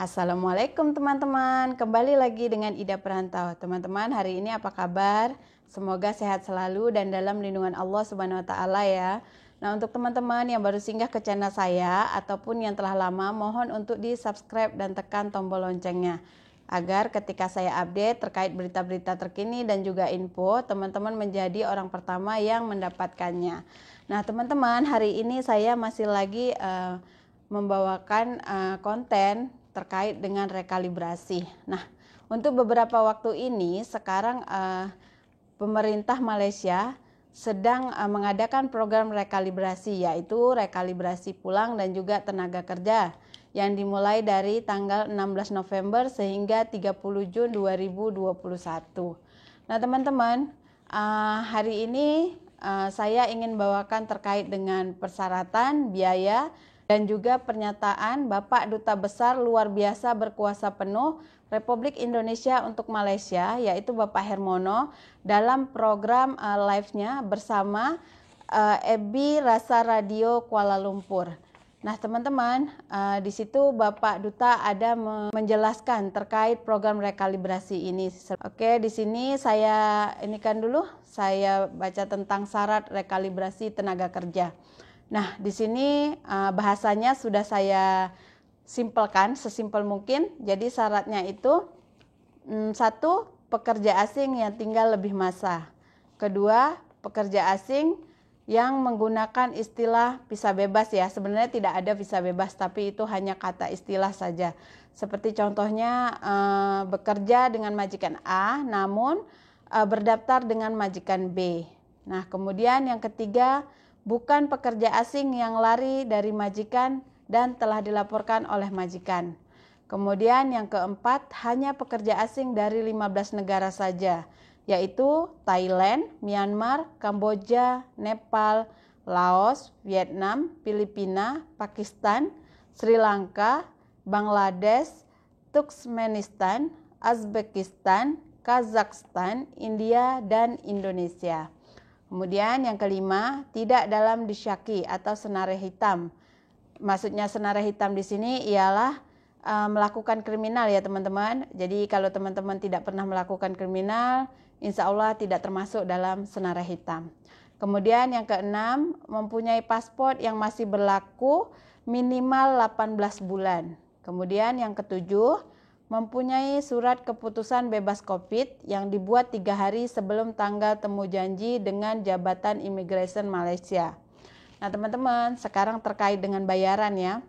Assalamualaikum teman-teman, kembali lagi dengan Ida Perantau. Teman-teman, hari ini apa kabar? Semoga sehat selalu dan dalam lindungan Allah Subhanahu wa taala ya. Nah, untuk teman-teman yang baru singgah ke channel saya ataupun yang telah lama, mohon untuk di-subscribe dan tekan tombol loncengnya agar ketika saya update terkait berita-berita terkini dan juga info, teman-teman menjadi orang pertama yang mendapatkannya. Nah, teman-teman, hari ini saya masih lagi membawakan konten terkait dengan rekalibrasi. Nah, untuk beberapa waktu ini sekarang pemerintah Malaysia sedang mengadakan program rekalibrasi, yaitu rekalibrasi pulang dan juga tenaga kerja yang dimulai dari tanggal 16 November sehingga 30 Jun 2021. Nah, teman-teman, hari ini saya ingin bawakan terkait dengan persyaratan, biaya, dan juga pernyataan Bapak Duta Besar luar biasa berkuasa penuh Republik Indonesia untuk Malaysia, yaitu Bapak Hermono, dalam program live-nya bersama EBI Rasa Radio Kuala Lumpur. Nah, teman-teman, di situ Bapak Duta ada menjelaskan terkait program rekalibrasi ini. Oke, di sini saya saya baca tentang syarat rekalibrasi tenaga kerja. Nah, di sini bahasanya sudah saya simpelkan sesimpel mungkin. Jadi syaratnya itu 1. Pekerja asing yang tinggal lebih masa. 2. Pekerja asing yang menggunakan istilah visa bebas ya. Sebenarnya tidak ada visa bebas, tapi itu hanya kata istilah saja. Seperti contohnya bekerja dengan majikan A namun berdaftar dengan majikan B. Nah, kemudian yang ketiga, bukan pekerja asing yang lari dari majikan dan telah dilaporkan oleh majikan. Kemudian yang keempat, hanya pekerja asing dari 15 negara saja, yaitu Thailand, Myanmar, Kamboja, Nepal, Laos, Vietnam, Filipina, Pakistan, Sri Lanka, Bangladesh, Turkmenistan, Uzbekistan, Kazakhstan, India, dan Indonesia. Kemudian yang kelima, tidak dalam disyaki atau senarai hitam. Maksudnya senarai hitam di sini ialah melakukan kriminal ya teman-teman. Jadi kalau teman-teman tidak pernah melakukan kriminal, insya Allah tidak termasuk dalam senarai hitam. Kemudian yang keenam, mempunyai paspor yang masih berlaku minimal 18 bulan. Kemudian yang ketujuh, mempunyai surat keputusan bebas COVID yang dibuat 3 hari sebelum tanggal temu janji dengan Jabatan Imigresen Malaysia. Nah, teman-teman, sekarang terkait dengan bayaran ya.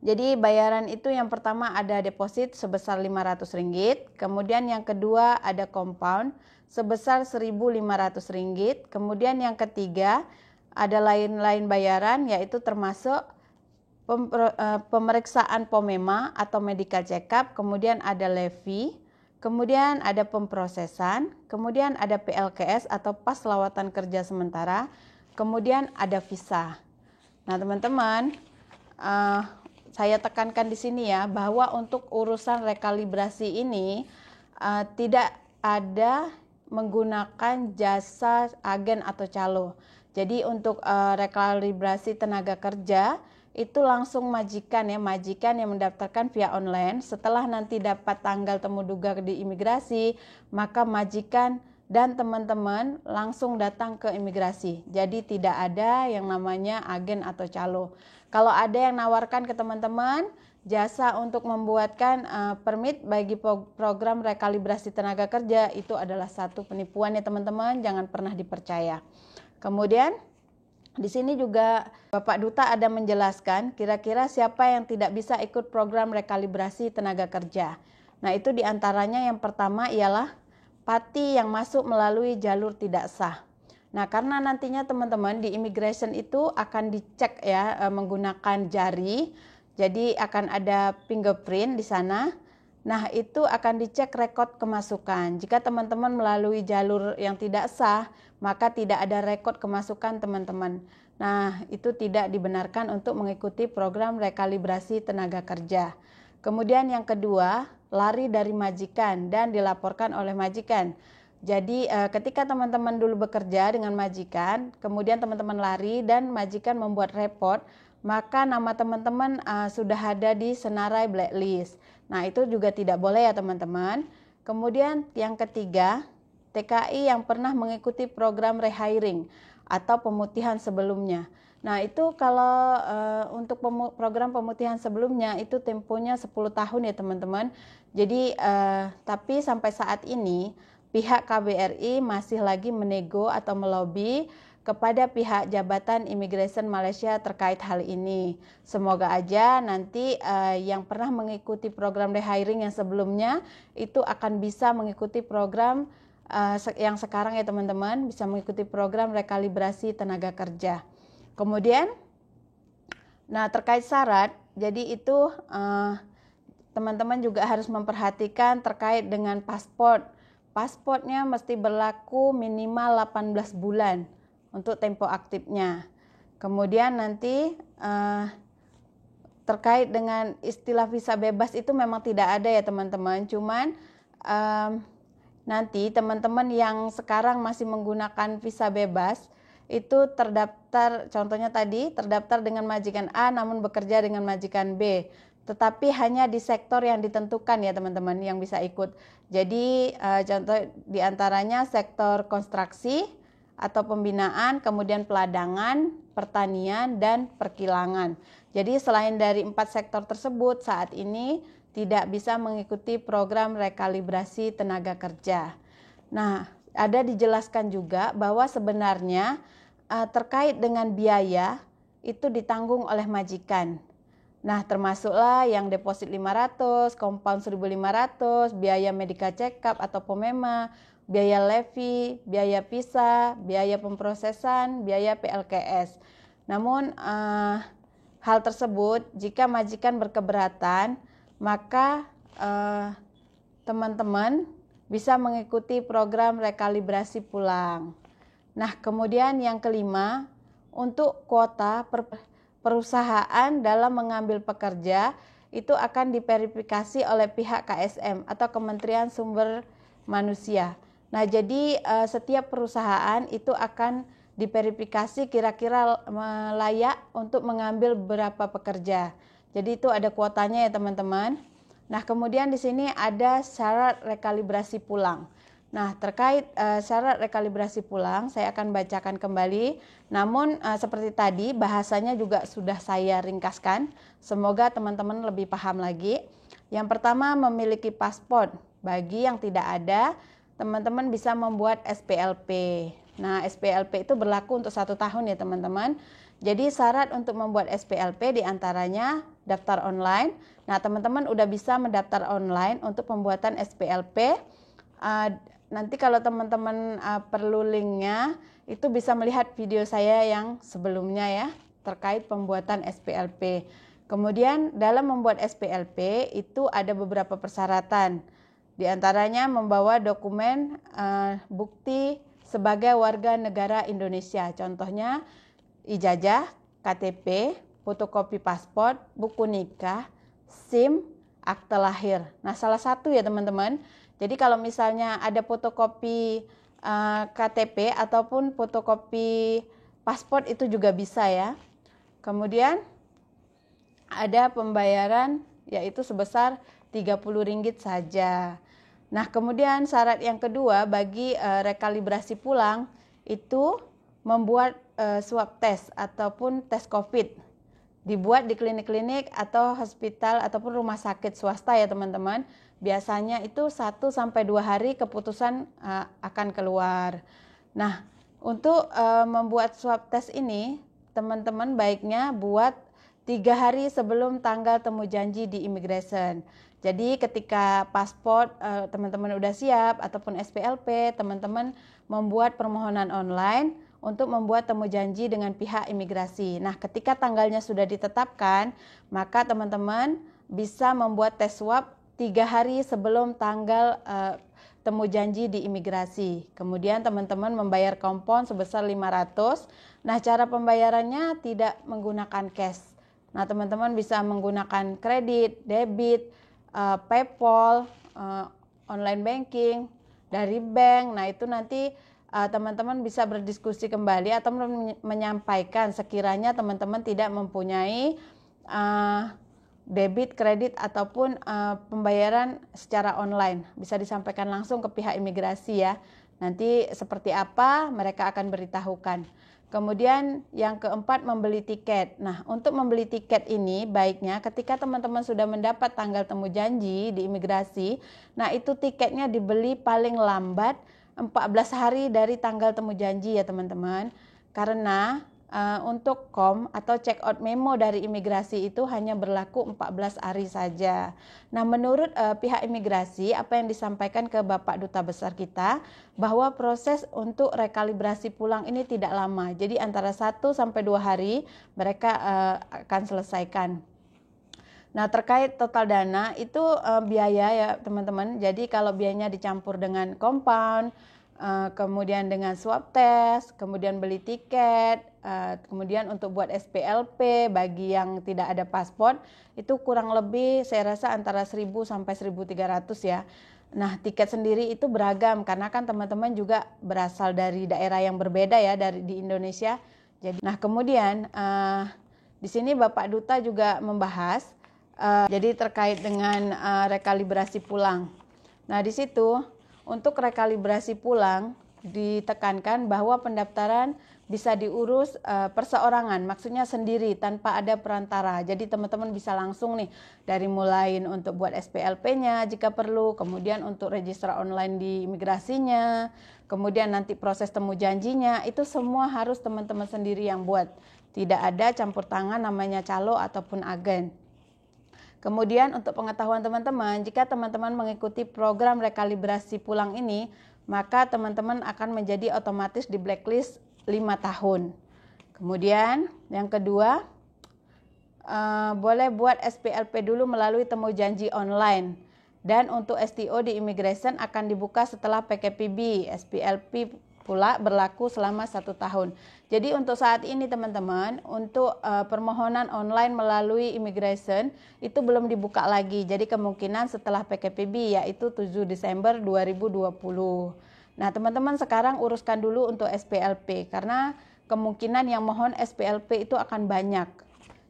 Jadi bayaran itu yang pertama ada deposit sebesar RM500, kemudian yang kedua ada compound sebesar RM1.500, kemudian yang ketiga ada lain-lain bayaran yaitu termasuk pemeriksaan POMEMA atau medical check-up, kemudian ada levy, kemudian ada pemprosesan, kemudian ada PLKS atau pas lawatan kerja sementara, kemudian ada visa. Nah, teman-teman, saya tekankan di sini ya bahwa untuk urusan rekalibrasi ini tidak ada menggunakan jasa agen atau calo. Jadi untuk rekalibrasi tenaga kerja itu langsung majikan yang mendaftarkan via online. Setelah nanti dapat tanggal temu duga di imigrasi, maka majikan dan teman-teman langsung datang ke imigrasi. Jadi tidak ada yang namanya agen atau calo. Kalau ada yang nawarkan ke teman-teman jasa untuk membuatkan permit bagi program rekalibrasi tenaga kerja, itu adalah satu penipuan ya teman-teman, jangan pernah dipercaya. Kemudian di sini juga Bapak Duta ada menjelaskan kira-kira siapa yang tidak bisa ikut program rekalibrasi tenaga kerja. Nah, itu diantaranya yang pertama ialah parti yang masuk melalui jalur tidak sah. Nah, karena nantinya teman-teman di immigration itu akan dicek ya menggunakan jari, jadi akan ada fingerprint di sana. Nah, itu akan dicek rekod kemasukan. Jika teman-teman melalui jalur yang tidak sah, maka tidak ada rekod kemasukan teman-teman. Nah, itu tidak dibenarkan untuk mengikuti program rekalibrasi tenaga kerja. Kemudian yang kedua, lari dari majikan dan dilaporkan oleh majikan. Jadi ketika teman-teman dulu bekerja dengan majikan, kemudian teman-teman lari dan majikan membuat report, maka nama teman-teman sudah ada di senarai blacklist. Nah, itu juga tidak boleh ya teman-teman. Kemudian yang ketiga, TKI yang pernah mengikuti program rehiring atau pemutihan sebelumnya. Nah, itu kalau untuk program pemutihan sebelumnya itu temponya 10 tahun ya teman-teman. Jadi tapi sampai saat ini pihak KBRI masih lagi menego atau melobi kepada pihak Jabatan Imigrasi Malaysia terkait hal ini. Semoga aja nanti yang pernah mengikuti program rehiring yang sebelumnya itu akan bisa mengikuti program yang sekarang ya teman-teman, bisa mengikuti program rekalibrasi tenaga kerja. Kemudian, nah terkait syarat, jadi itu teman-teman juga harus memperhatikan terkait dengan paspor. Paspornya mesti berlaku minimal 18 bulan untuk tempo aktifnya. Kemudian nanti terkait dengan istilah visa bebas itu memang tidak ada ya teman-teman. Cuman nanti teman-teman yang sekarang masih menggunakan visa bebas itu terdaftar, contohnya tadi terdaftar dengan majikan A namun bekerja dengan majikan B. Tetapi hanya di sektor yang ditentukan ya teman-teman yang bisa ikut. Jadi contoh diantaranya sektor konstruksi atau pembinaan, kemudian peladangan, pertanian, dan perkilangan. Jadi selain dari 4 sektor tersebut saat ini tidak bisa mengikuti program rekalibrasi tenaga kerja. Nah, ada dijelaskan juga bahwa sebenarnya terkait dengan biaya itu ditanggung oleh majikan. Nah, termasuklah yang deposit 500, compound 1.500, biaya medical check up atau POMEMA, biaya levy, biaya visa, biaya pemprosesan, biaya PLKS. Namun hal tersebut jika majikan berkeberatan, maka teman-teman bisa mengikuti program rekalibrasi pulang. Nah, kemudian yang kelima, untuk kuota perusahaan dalam mengambil pekerja itu akan diverifikasi oleh pihak KSM atau Kementerian Sumber Manusia. Nah, jadi setiap perusahaan itu akan diverifikasi kira-kira layak untuk mengambil berapa pekerja. Jadi itu ada kuotanya ya teman-teman. Nah, kemudian di sini ada syarat rekalibrasi pulang. Nah, terkait syarat rekalibrasi pulang saya akan bacakan kembali. Namun seperti tadi bahasanya juga sudah saya ringkaskan. Semoga teman-teman lebih paham lagi. Yang pertama, memiliki paspor. Bagi yang tidak ada, teman-teman bisa membuat SPLP. Nah, SPLP itu berlaku untuk 1 tahun ya teman-teman. Jadi syarat untuk membuat SPLP diantaranya daftar online. Nah, teman-teman udah bisa mendaftar online untuk pembuatan SPLP. Nanti kalau teman-teman perlu linknya, itu bisa melihat video saya yang sebelumnya ya, terkait pembuatan SPLP. Kemudian dalam membuat SPLP itu ada beberapa persyaratan. Di antaranya membawa dokumen bukti sebagai warga negara Indonesia. Contohnya ijazah, KTP, fotokopi paspor, buku nikah, SIM, akte lahir. Nah, salah satu ya teman-teman. Jadi kalau misalnya ada fotokopi KTP ataupun fotokopi paspor itu juga bisa ya. Kemudian ada pembayaran yaitu sebesar Rp30 saja. Nah, kemudian syarat yang kedua bagi rekalibrasi pulang itu membuat swab test ataupun tes COVID. Dibuat di klinik-klinik atau hospital ataupun rumah sakit swasta ya teman-teman. Biasanya itu 1-2 hari keputusan akan keluar. Nah, untuk membuat swab test ini, teman-teman baiknya buat 3 hari sebelum tanggal temu janji di immigration. Jadi ketika paspor teman-teman udah siap ataupun SPLP, teman-teman membuat permohonan online untuk membuat temu janji dengan pihak imigrasi. Nah, ketika tanggalnya sudah ditetapkan, maka teman-teman bisa membuat tes swab 3 hari sebelum tanggal temu janji di imigrasi. Kemudian teman-teman membayar kompon sebesar 500. Nah, cara pembayarannya tidak menggunakan cash. Nah, teman-teman bisa menggunakan kredit, debit, PayPal, online banking, dari bank. Nah, itu nanti teman-teman bisa berdiskusi kembali atau menyampaikan sekiranya teman-teman tidak mempunyai debit, kredit ataupun pembayaran secara online. Bisa disampaikan langsung ke pihak imigrasi ya. Nanti seperti apa mereka akan beritahukan. Kemudian yang keempat, membeli tiket. Nah, untuk membeli tiket ini baiknya ketika teman-teman sudah mendapat tanggal temu janji di imigrasi, nah itu tiketnya dibeli paling lambat 14 hari dari tanggal temu janji ya teman-teman. Karena untuk atau check out memo dari imigrasi itu hanya berlaku 14 hari saja. Nah, menurut pihak imigrasi, apa yang disampaikan ke Bapak Duta Besar kita, bahwa proses untuk rekalibrasi pulang ini tidak lama. Jadi antara 1 sampai 2 hari mereka akan selesaikan. Nah, terkait total dana itu biaya ya teman-teman. Jadi kalau biayanya dicampur dengan compound, kemudian dengan swab test, kemudian beli tiket, kemudian untuk buat SPLP bagi yang tidak ada paspor, itu kurang lebih saya rasa antara 1.000 sampai 1.300 ya. Nah, tiket sendiri itu beragam karena kan teman-teman juga berasal dari daerah yang berbeda ya di Indonesia. Jadi, nah kemudian di sini Bapak Duta juga membahas jadi terkait dengan rekalibrasi pulang. Nah, di situ untuk rekalibrasi pulang ditekankan bahwa pendaftaran bisa diurus perseorangan, maksudnya sendiri tanpa ada perantara. Jadi teman-teman bisa langsung nih dari mulai untuk buat SPLP-nya jika perlu, kemudian untuk register online di imigrasinya, kemudian nanti proses temu janjinya, itu semua harus teman-teman sendiri yang buat. Tidak ada campur tangan namanya calo ataupun agen. Kemudian untuk pengetahuan teman-teman, jika teman-teman mengikuti program rekalibrasi pulang ini, maka teman-teman akan menjadi otomatis di blacklist 5 tahun. Kemudian yang kedua, boleh buat SPLP dulu melalui temu janji online. Dan untuk STO di immigration akan dibuka setelah PKPB. SPLP pula berlaku selama 1 tahun. Jadi untuk saat ini teman-teman, untuk permohonan online melalui immigration itu belum dibuka lagi. Jadi kemungkinan setelah PKPB yaitu 7 Desember 2020. Nah teman-teman sekarang uruskan dulu untuk SPLP karena kemungkinan yang mohon SPLP itu akan banyak.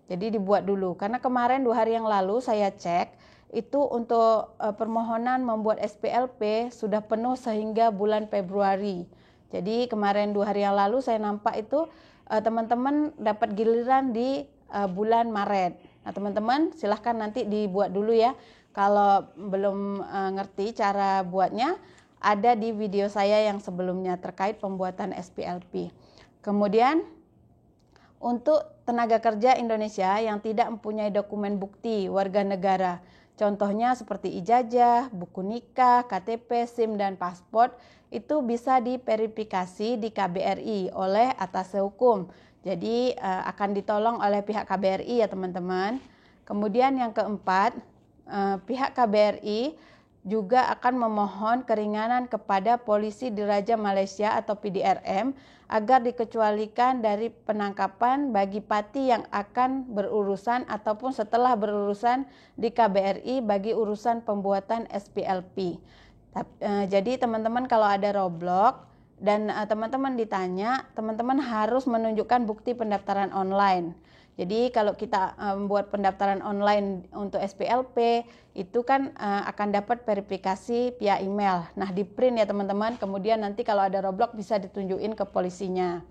Jadi dibuat dulu. Karena kemarin 2 hari yang lalu saya cek itu untuk permohonan membuat SPLP sudah penuh sehingga bulan Februari. Jadi kemarin 2 hari yang lalu saya nampak itu teman-teman dapat giliran di bulan Maret. Nah teman-teman silahkan nanti dibuat dulu ya. Kalau belum ngerti cara buatnya, ada di video saya yang sebelumnya terkait pembuatan SPLP. Kemudian untuk tenaga kerja Indonesia yang tidak mempunyai dokumen bukti warga negara, contohnya seperti ijazah, buku nikah, KTP, SIM, dan paspor, itu bisa diverifikasi di KBRI oleh atas hukum. Jadi akan ditolong oleh pihak KBRI ya teman-teman. Kemudian yang keempat, pihak KBRI juga akan memohon keringanan kepada Polisi Diraja Malaysia atau PDRM agar dikecualikan dari penangkapan bagi parti yang akan berurusan ataupun setelah berurusan di KBRI bagi urusan pembuatan SPLP. Jadi teman-teman kalau ada roblok dan teman-teman ditanya, teman-teman harus menunjukkan bukti pendaftaran online. Jadi kalau kita membuat pendaftaran online untuk SPLP itu kan akan dapat verifikasi via email. Nah di print ya teman-teman, kemudian nanti kalau ada roblok bisa ditunjukin ke polisinya.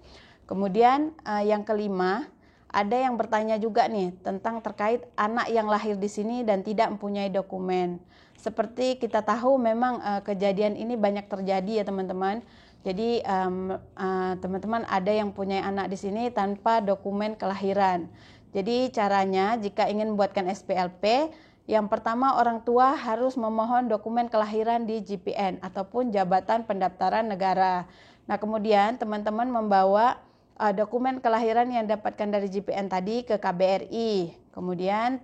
Kemudian yang kelima, ada yang bertanya juga nih tentang terkait anak yang lahir di sini dan tidak mempunyai dokumen. Seperti kita tahu memang kejadian ini banyak terjadi ya teman-teman. Jadi teman-teman ada yang punya anak di sini tanpa dokumen kelahiran. Jadi caranya jika ingin membuatkan SPLP, yang pertama orang tua harus memohon dokumen kelahiran di JPN ataupun Jabatan Pendaftaran Negara. Nah kemudian teman-teman membawa dokumen kelahiran yang didapatkan dari JPN tadi ke KBRI. Kemudian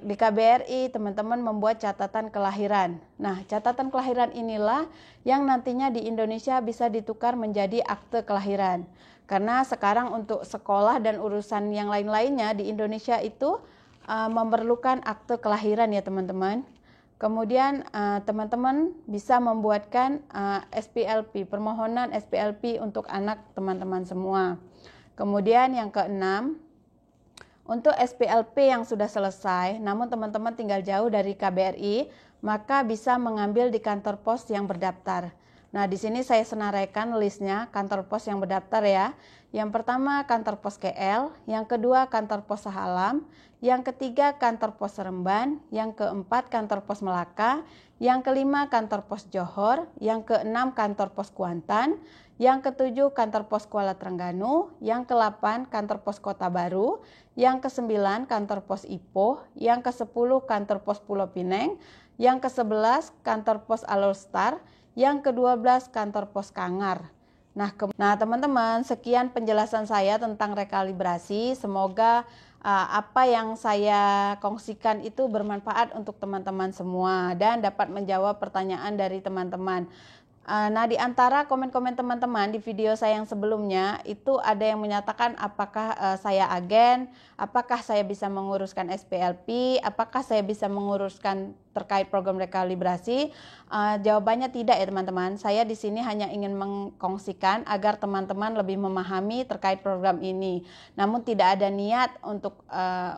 di KBRI teman-teman membuat catatan kelahiran. Nah catatan kelahiran inilah yang nantinya di Indonesia bisa ditukar menjadi akte kelahiran. Karena sekarang untuk sekolah dan urusan yang lain-lainnya di Indonesia itu memerlukan akte kelahiran ya teman-teman. Kemudian teman-teman bisa membuatkan SPLP, permohonan SPLP untuk anak teman-teman semua. Kemudian yang keenam, untuk SPLP yang sudah selesai, namun teman-teman tinggal jauh dari KBRI, maka bisa mengambil di kantor pos yang berdaftar. Nah, di sini saya senaraikan listnya kantor pos yang berdaftar ya. Yang pertama kantor pos KL, yang kedua kantor pos Sahalam, yang ketiga kantor pos Seremban, yang keempat kantor pos Melaka, yang kelima kantor pos Johor, yang keenam kantor pos Kuantan, yang ketujuh kantor pos Kuala Trengganu, yang ke-8 kantor pos Kota Baru, yang ke-9 kantor pos Ipoh, yang ke-10 kantor pos Pulau Pinang, yang ke-11 kantor pos Alor Star, yang ke-12 kantor pos Kangar. Nah teman-teman, sekian penjelasan saya tentang rekalibrasi. Semoga apa yang saya kongsikan itu bermanfaat untuk teman-teman semua dan dapat menjawab pertanyaan dari teman-teman. Nah, di antara komen-komen teman-teman di video saya yang sebelumnya itu ada yang menyatakan apakah saya agen, apakah saya bisa menguruskan SPLP, apakah saya bisa menguruskan terkait program rekalibrasi. Jawabannya tidak ya teman-teman. Saya di sini hanya ingin mengkongsikan agar teman-teman lebih memahami terkait program ini. Namun tidak ada niat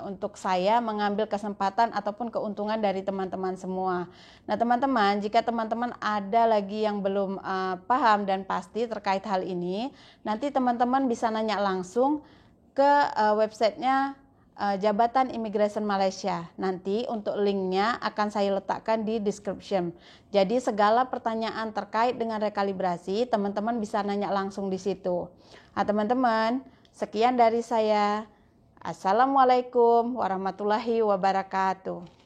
untuk saya mengambil kesempatan ataupun keuntungan dari teman-teman semua. Nah teman-teman, jika teman-teman ada lagi yang belum paham dan pasti terkait hal ini, nanti teman-teman bisa nanya langsung ke websitenya Jabatan Imigrasi Malaysia. Nanti untuk linknya akan saya letakkan di description. Jadi segala pertanyaan terkait dengan rekalibrasi, teman-teman bisa nanya langsung di situ. Nah teman-teman, sekian dari saya. Assalamualaikum warahmatullahi wabarakatuh.